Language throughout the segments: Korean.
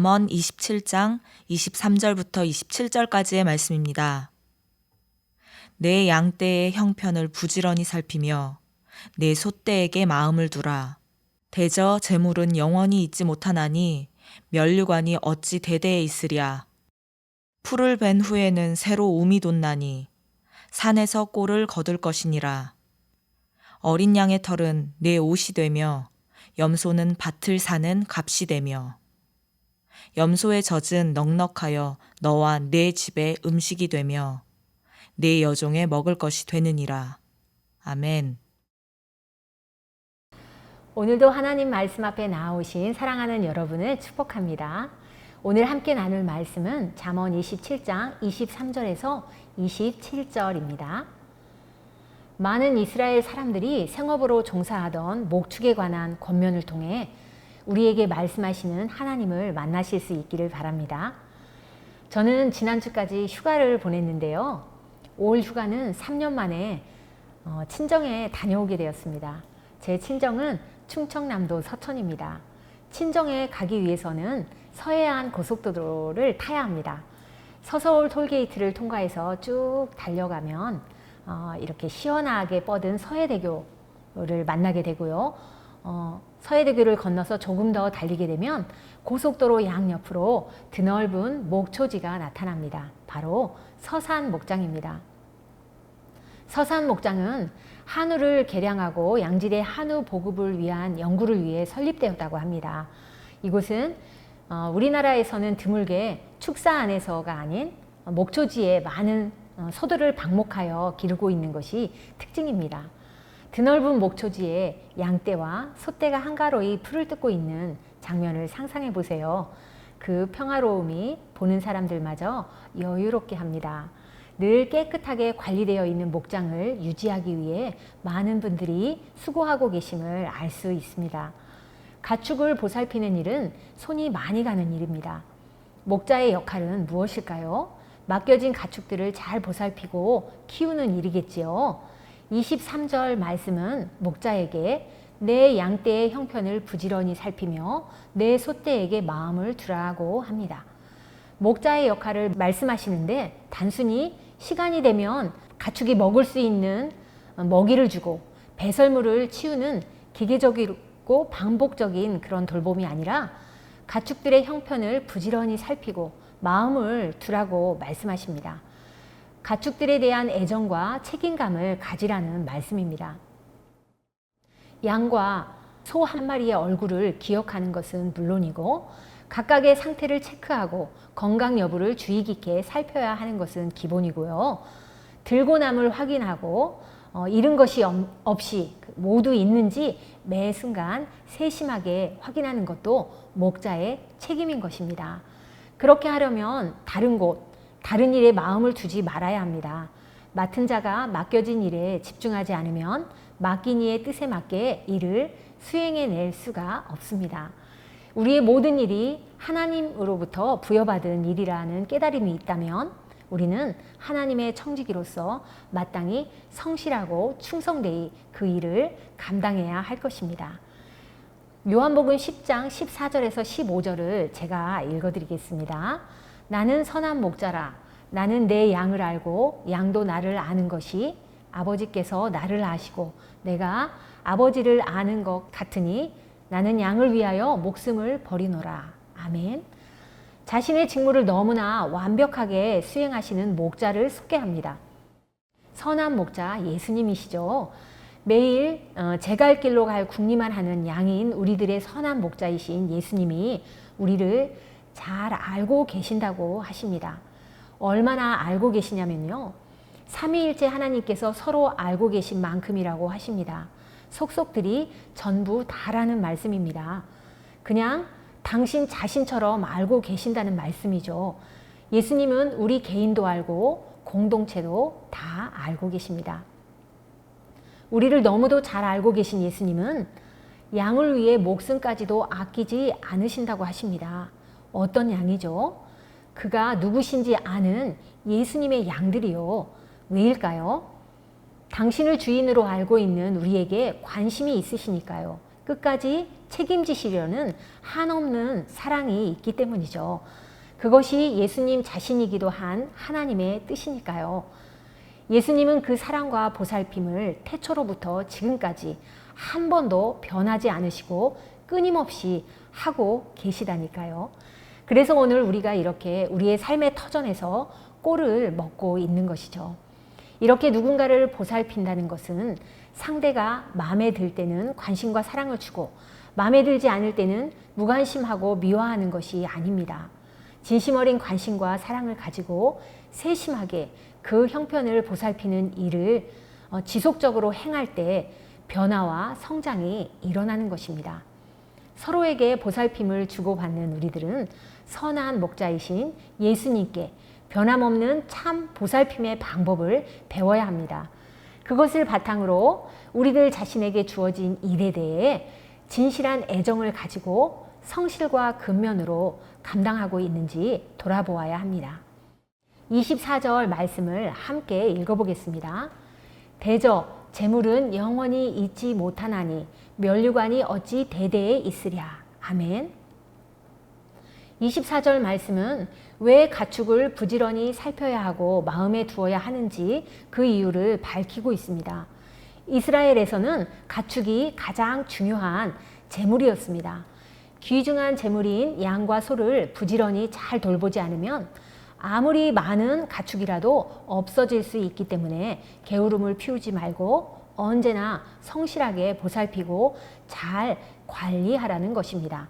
잠언 27장 23절부터 27절까지의 말씀입니다. 내 양떼의 형편을 부지런히 살피며 내 소떼에게 마음을 두라. 대저 재물은 영원히 있지 못하나니 면류관이 어찌 대대에 있으랴. 풀을 벤 후에는 새로 움이 돋나니 산에서 꼴을 거둘 것이니라. 어린 양의 털은 내 옷이 되며 염소는 밭을 사는 값이 되며 염소의 젖은 넉넉하여 너와 내 집의 음식이 되며 내 여종의 먹을 것이 되느니라. 아멘. 오늘도 하나님 말씀 앞에 나오신 사랑하는 여러분을 축복합니다. 오늘 함께 나눌 말씀은 잠언 27장 23절에서 27절입니다. 많은 이스라엘 사람들이 생업으로 종사하던 목축에 관한 권면을 통해 우리에게 말씀하시는 하나님을 만나실 수 있기를 바랍니다. 저는 지난주까지 휴가를 보냈는데요. 올 휴가는 3년 만에 친정에 다녀오게 되었습니다. 제 친정은 충청남도 서천입니다. 친정에 가기 위해서는 서해안 고속도로를 타야 합니다. 서서울 톨게이트를 통과해서 쭉 달려가면 이렇게 시원하게 뻗은 서해대교를 만나게 되고요. 서해대교를 건너서 조금 더 달리게 되면 고속도로 양옆으로 드넓은 목초지가 나타납니다. 바로 서산목장입니다. 서산목장은 한우를 개량하고 양질의 한우 보급을 위한 연구를 위해 설립되었다고 합니다. 이곳은 우리나라에서는 드물게 축사 안에서가 아닌 목초지에 많은 소들을 방목하여 기르고 있는 것이 특징입니다. 드넓은 목초지에 양떼와 소떼가 한가로이 풀을 뜯고 있는 장면을 상상해 보세요. 그 평화로움이 보는 사람들마저 여유롭게 합니다. 늘 깨끗하게 관리되어 있는 목장을 유지하기 위해 많은 분들이 수고하고 계심을 알 수 있습니다. 가축을 보살피는 일은 손이 많이 가는 일입니다. 목자의 역할은 무엇일까요? 맡겨진 가축들을 잘 보살피고 키우는 일이겠지요. 23절 말씀은 목자에게 내 양떼의 형편을 부지런히 살피며 내 소떼에게 마음을 두라고 합니다. 목자의 역할을 말씀하시는데 단순히 시간이 되면 가축이 먹을 수 있는 먹이를 주고 배설물을 치우는 기계적이고 반복적인 그런 돌봄이 아니라 가축들의 형편을 부지런히 살피고 마음을 두라고 말씀하십니다. 가축들에 대한 애정과 책임감을 가지라는 말씀입니다. 양과 소 한 마리의 얼굴을 기억하는 것은 물론이고 각각의 상태를 체크하고 건강 여부를 주의 깊게 살펴야 하는 것은 기본이고요. 들고 남을 확인하고 잃은 것이 없이 모두 있는지 매 순간 세심하게 확인하는 것도 목자의 책임인 것입니다. 그렇게 하려면 다른 곳, 다른 일에 마음을 두지 말아야 합니다. 맡은 자가 맡겨진 일에 집중하지 않으면 맡긴 이의 뜻에 맞게 일을 수행해낼 수가 없습니다. 우리의 모든 일이 하나님으로부터 부여받은 일이라는 깨달음이 있다면 우리는 하나님의 청지기로서 마땅히 성실하고 충성되이 그 일을 감당해야 할 것입니다. 요한복음 10장 14절에서 15절을 제가 읽어드리겠습니다. 나는 선한 목자라. 나는 내 양을 알고 양도 나를 아는 것이 아버지께서 나를 아시고 내가 아버지를 아는 것 같으니 나는 양을 위하여 목숨을 버리노라. 아멘. 자신의 직무를 너무나 완벽하게 수행하시는 목자를 소개합니다. 선한 목자 예수님이시죠. 매일 제 갈 길로 갈 궁리만 하는 양인 우리들의 선한 목자이신 예수님이 우리를 잘 알고 계신다고 하십니다. 얼마나 알고 계시냐면요. 삼위일체 하나님께서 서로 알고 계신 만큼이라고 하십니다. 속속들이 전부 다라는 말씀입니다. 그냥 당신 자신처럼 알고 계신다는 말씀이죠. 예수님은 우리 개인도 알고 공동체도 다 알고 계십니다. 우리를 너무도 잘 알고 계신 예수님은 양을 위해 목숨까지도 아끼지 않으신다고 하십니다. 어떤 양이죠? 그가 누구신지 아는 예수님의 양들이요. 왜일까요? 당신을 주인으로 알고 있는 우리에게 관심이 있으시니까요. 끝까지 책임지시려는 한없는 사랑이 있기 때문이죠. 그것이 예수님 자신이기도 한 하나님의 뜻이니까요. 예수님은 그 사랑과 보살핌을 태초로부터 지금까지 한 번도 변하지 않으시고 끊임없이 하고 계시다니까요. 그래서 오늘 우리가 이렇게 우리의 삶의 터전에서 꼴을 먹고 있는 것이죠. 이렇게 누군가를 보살핀다는 것은 상대가 마음에 들 때는 관심과 사랑을 주고 마음에 들지 않을 때는 무관심하고 미워하는 것이 아닙니다. 진심 어린 관심과 사랑을 가지고 세심하게 그 형편을 보살피는 일을 지속적으로 행할 때 변화와 성장이 일어나는 것입니다. 서로에게 보살핌을 주고받는 우리들은 선한 목자이신 예수님께 변함없는 참 보살핌의 방법을 배워야 합니다. 그것을 바탕으로 우리들 자신에게 주어진 일에 대해 진실한 애정을 가지고 성실과 근면으로 감당하고 있는지 돌아보아야 합니다. 24절 말씀을 함께 읽어보겠습니다. 대저 재물은 영원히 있지 못하나니 면류관이 어찌 대대에 있으랴. 아멘. 24절 말씀은 왜 가축을 부지런히 살펴야 하고 마음에 두어야 하는지 그 이유를 밝히고 있습니다. 이스라엘에서는 가축이 가장 중요한 재물이었습니다. 귀중한 재물인 양과 소를 부지런히 잘 돌보지 않으면 아무리 많은 가축이라도 없어질 수 있기 때문에 게으름을 피우지 말고 언제나 성실하게 보살피고 잘 관리하라는 것입니다.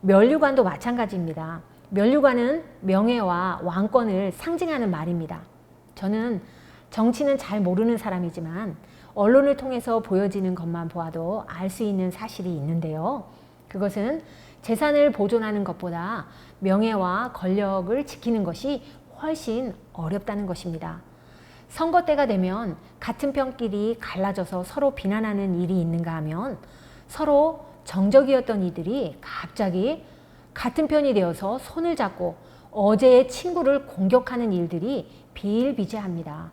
면류관도 마찬가지입니다. 면류관은 명예와 왕권을 상징하는 말입니다. 저는 정치는 잘 모르는 사람이지만 언론을 통해서 보여지는 것만 보아도 알 수 있는 사실이 있는데요. 그것은 재산을 보존하는 것보다 명예와 권력을 지키는 것이 훨씬 어렵다는 것입니다. 선거 때가 되면 같은 편끼리 갈라져서 서로 비난하는 일이 있는가 하면 서로 정적이었던 이들이 갑자기 같은 편이 되어서 손을 잡고 어제의 친구를 공격하는 일들이 비일비재합니다.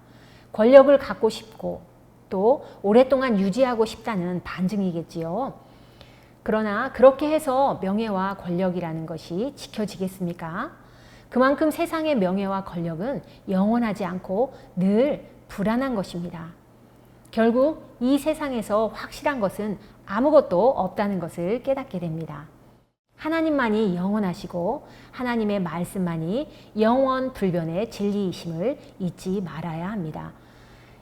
권력을 갖고 싶고 또 오랫동안 유지하고 싶다는 반증이겠지요. 그러나 그렇게 해서 명예와 권력이라는 것이 지켜지겠습니까? 그만큼 세상의 명예와 권력은 영원하지 않고 늘 불안한 것입니다. 결국 이 세상에서 확실한 것은 아무것도 없다는 것을 깨닫게 됩니다. 하나님만이 영원하시고 하나님의 말씀만이 영원 불변의 진리이심을 잊지 말아야 합니다.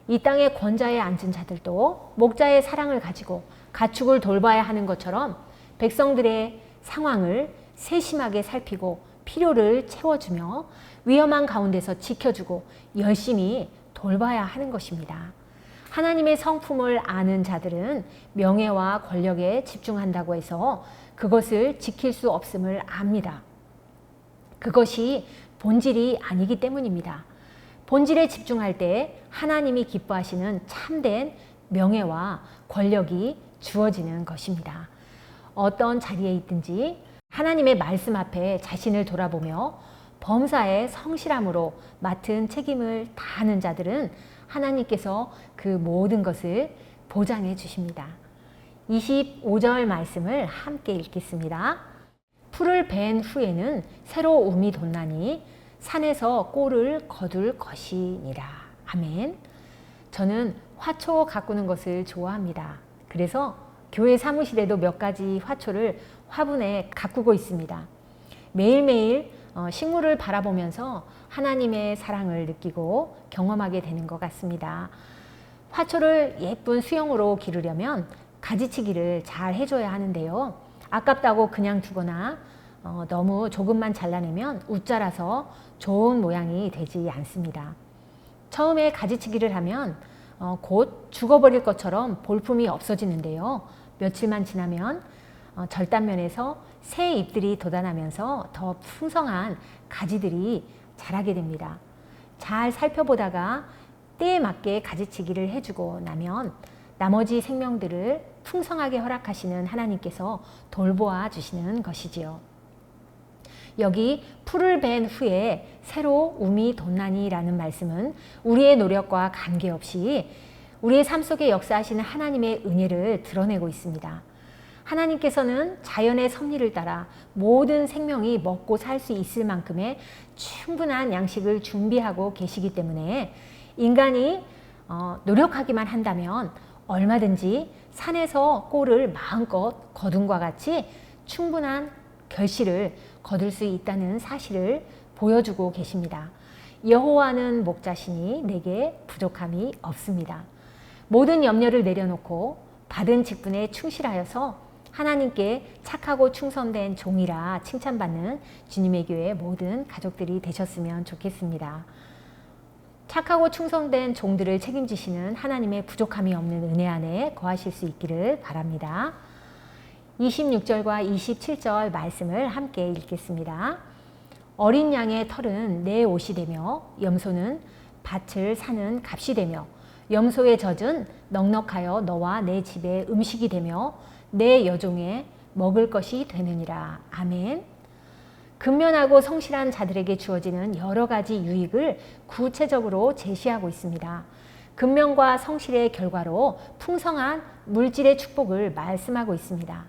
이 땅의 권좌에 앉은 자들도 목자의 사랑을 가지고 가축을 돌봐야 하는 것처럼 백성들의 상황을 세심하게 살피고 필요를 채워주며 위험한 가운데서 지켜주고 열심히 돌봐야 하는 것입니다. 하나님의 성품을 아는 자들은 명예와 권력에 집중한다고 해서 그것을 지킬 수 없음을 압니다. 그것이 본질이 아니기 때문입니다. 본질에 집중할 때 하나님이 기뻐하시는 참된 명예와 권력이 주어지는 것입니다. 어떤 자리에 있든지 하나님의 말씀 앞에 자신을 돌아보며 범사에 성실함으로 맡은 책임을 다하는 자들은 하나님께서 그 모든 것을 보장해 주십니다. 25절 말씀을 함께 읽겠습니다. 풀을 벤 후에는 새로 움이 돋나니 산에서 꼴을 거둘 것이니라. 아멘. 저는 화초 가꾸는 것을 좋아합니다. 그래서 교회 사무실에도 몇 가지 화초를 화분에 가꾸고 있습니다. 매일매일 식물을 바라보면서 하나님의 사랑을 느끼고 경험하게 되는 것 같습니다. 화초를 예쁜 수영으로 기르려면 가지치기를 잘 해줘야 하는데요. 아깝다고 그냥 두거나 너무 조금만 잘라내면 웃자라서 좋은 모양이 되지 않습니다. 처음에 가지치기를 하면 곧 죽어버릴 것처럼 볼품이 없어지는데요. 며칠만 지나면 절단면에서 새 잎들이 돋아나면서 더 풍성한 가지들이 자라게 됩니다. 잘 살펴보다가 때에 맞게 가지치기를 해주고 나면 나머지 생명들을 풍성하게 허락하시는 하나님께서 돌보아 주시는 것이지요. 여기 풀을 벤 후에 새로 움이 돋나니라는 말씀은 우리의 노력과 관계없이 우리의 삶 속에 역사하시는 하나님의 은혜를 드러내고 있습니다. 하나님께서는 자연의 섭리를 따라 모든 생명이 먹고 살 수 있을 만큼의 충분한 양식을 준비하고 계시기 때문에 인간이 노력하기만 한다면 얼마든지 산에서 꼴을 마음껏 거둔과 같이 충분한 결실을 거둘 수 있다는 사실을 보여주고 계십니다. 여호와는 목자시니 내게 부족함이 없습니다. 모든 염려를 내려놓고 받은 직분에 충실하여서 하나님께 착하고 충성된 종이라 칭찬받는 주님의 교회 모든 가족들이 되셨으면 좋겠습니다. 착하고 충성된 종들을 책임지시는 하나님의 부족함이 없는 은혜 안에 거하실 수 있기를 바랍니다. 26절과 27절 말씀을 함께 읽겠습니다. 어린 양의 털은 내 옷이 되며 염소는 밭을 사는 값이 되며 염소의 젖은 넉넉하여 너와 내 집의 음식이 되며 내 여종의 먹을 것이 되느니라. 아멘. 근면하고 성실한 자들에게 주어지는 여러 가지 유익을 구체적으로 제시하고 있습니다. 근면과 성실의 결과로 풍성한 물질의 축복을 말씀하고 있습니다.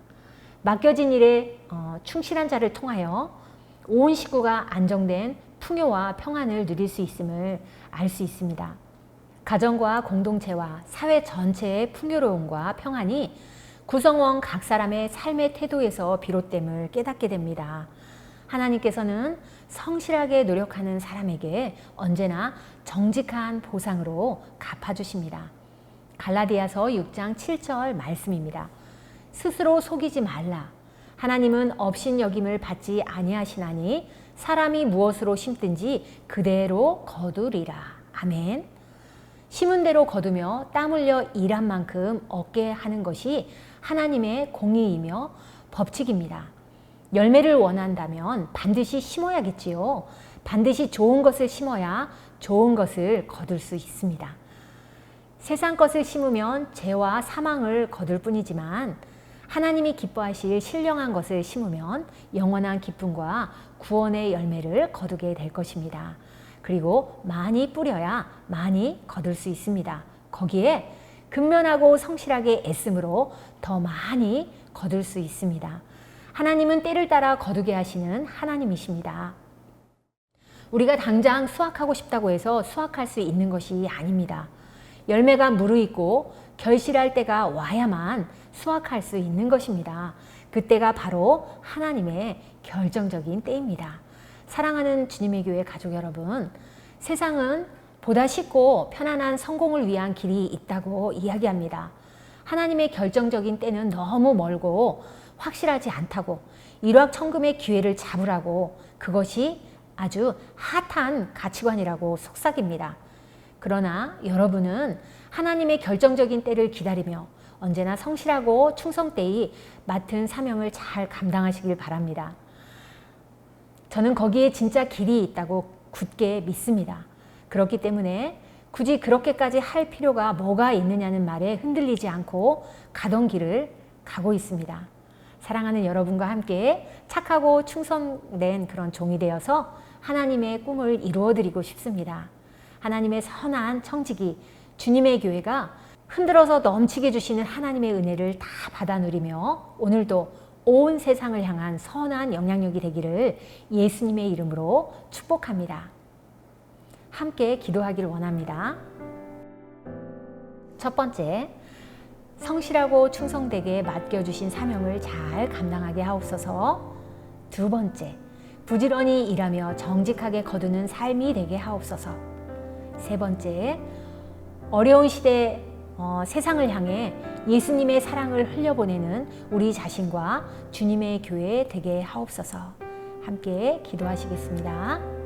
맡겨진 일에 충실한 자를 통하여 온 식구가 안정된 풍요와 평안을 누릴 수 있음을 알 수 있습니다. 가정과 공동체와 사회 전체의 풍요로움과 평안이 구성원 각 사람의 삶의 태도에서 비롯됨을 깨닫게 됩니다. 하나님께서는 성실하게 노력하는 사람에게 언제나 정직한 보상으로 갚아주십니다. 갈라디아서 6장 7절 말씀입니다. 스스로 속이지 말라. 하나님은 업신여김을 받지 아니하시나니 사람이 무엇으로 심든지 그대로 거두리라. 아멘. 심은 대로 거두며 땀 흘려 일한 만큼 얻게 하는 것이 하나님의 공의이며 법칙입니다. 열매를 원한다면 반드시 심어야겠지요. 반드시 좋은 것을 심어야 좋은 것을 거둘 수 있습니다. 세상 것을 심으면 죄와 사망을 거둘 뿐이지만 하나님이 기뻐하실 신령한 것을 심으면 영원한 기쁨과 구원의 열매를 거두게 될 것입니다. 그리고 많이 뿌려야 많이 거둘 수 있습니다. 거기에 근면하고 성실하게 애씀으로 더 많이 거둘 수 있습니다. 하나님은 때를 따라 거두게 하시는 하나님이십니다. 우리가 당장 수확하고 싶다고 해서 수확할 수 있는 것이 아닙니다. 열매가 무르익고 결실할 때가 와야만 수확할 수 있는 것입니다. 그때가 바로 하나님의 결정적인 때입니다. 사랑하는 주님의 교회 가족 여러분, 세상은 보다 쉽고 편안한 성공을 위한 길이 있다고 이야기합니다. 하나님의 결정적인 때는 너무 멀고 확실하지 않다고 일확천금의 기회를 잡으라고 그것이 아주 핫한 가치관이라고 속삭입니다. 그러나 여러분은 하나님의 결정적인 때를 기다리며 언제나 성실하고 충성되이 맡은 사명을 잘 감당하시길 바랍니다. 저는 거기에 진짜 길이 있다고 굳게 믿습니다. 그렇기 때문에 굳이 그렇게까지 할 필요가 뭐가 있느냐는 말에 흔들리지 않고 가던 길을 가고 있습니다. 사랑하는 여러분과 함께 착하고 충성된 그런 종이 되어서 하나님의 꿈을 이루어드리고 싶습니다. 하나님의 선한 청지기 주님의 교회가 흔들어서 넘치게 주시는 하나님의 은혜를 다 받아 누리며 오늘도 온 세상을 향한 선한 영향력이 되기를 예수님의 이름으로 축복합니다. 함께 기도하기를 원합니다. 첫 번째, 성실하고 충성되게 맡겨주신 사명을 잘 감당하게 하옵소서. 두 번째, 부지런히 일하며 정직하게 거두는 삶이 되게 하옵소서. 세 번째, 어려운 시대 세상을 향해 예수님의 사랑을 흘려보내는 우리 자신과 주님의 교회 되게 하옵소서. 함께 기도하시겠습니다.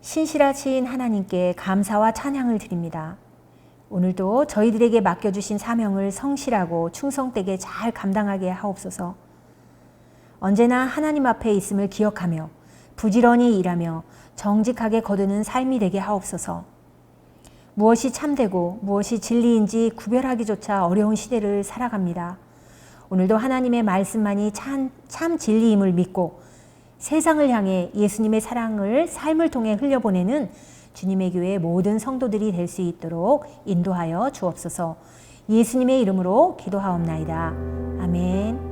신실하신 하나님께 감사와 찬양을 드립니다. 오늘도 저희들에게 맡겨주신 사명을 성실하고 충성되게 잘 감당하게 하옵소서. 언제나 하나님 앞에 있음을 기억하며 부지런히 일하며 정직하게 거두는 삶이 되게 하옵소서. 무엇이 참되고 무엇이 진리인지 구별하기조차 어려운 시대를 살아갑니다. 오늘도 하나님의 말씀만이 참 진리임을 믿고 세상을 향해 예수님의 사랑을 삶을 통해 흘려보내는 주님의 교회 모든 성도들이 될 수 있도록 인도하여 주옵소서. 예수님의 이름으로 기도하옵나이다. 아멘.